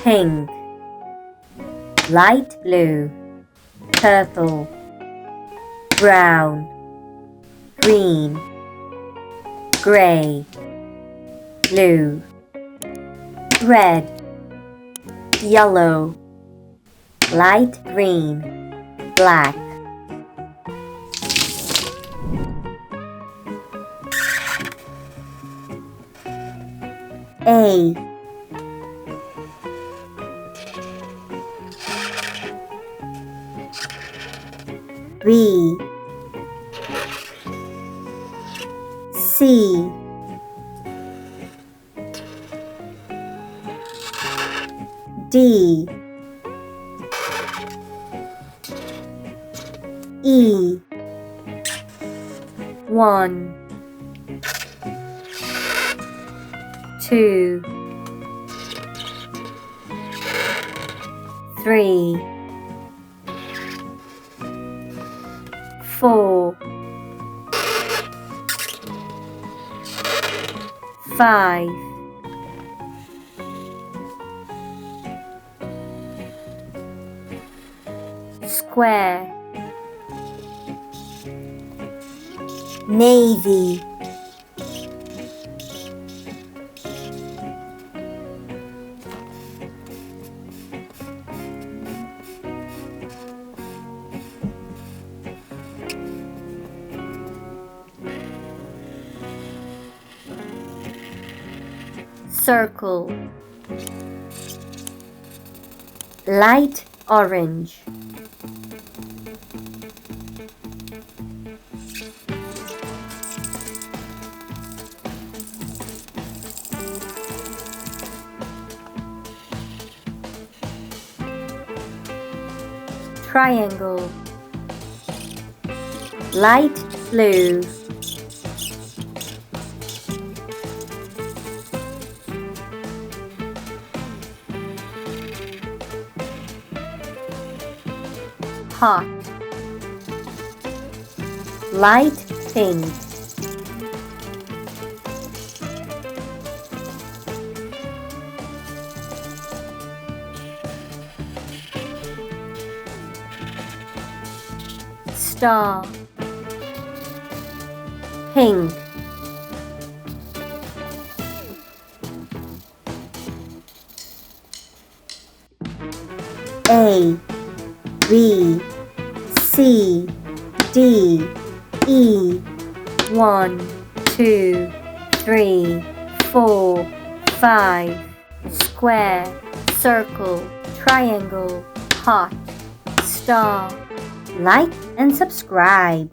pink, light blue, purple, brown, green, gray, blue, red, yellow, light green, black. A, B, C, D, E, 1, 2, 3, 4, 5, 6, square, navy, circle, light orange, triangle, light blue, heart, light pink, star, pink, A, B, C, D, E, 1, 2, 3, 4, 5, square, circle, triangle, heart, star. Like and subscribe.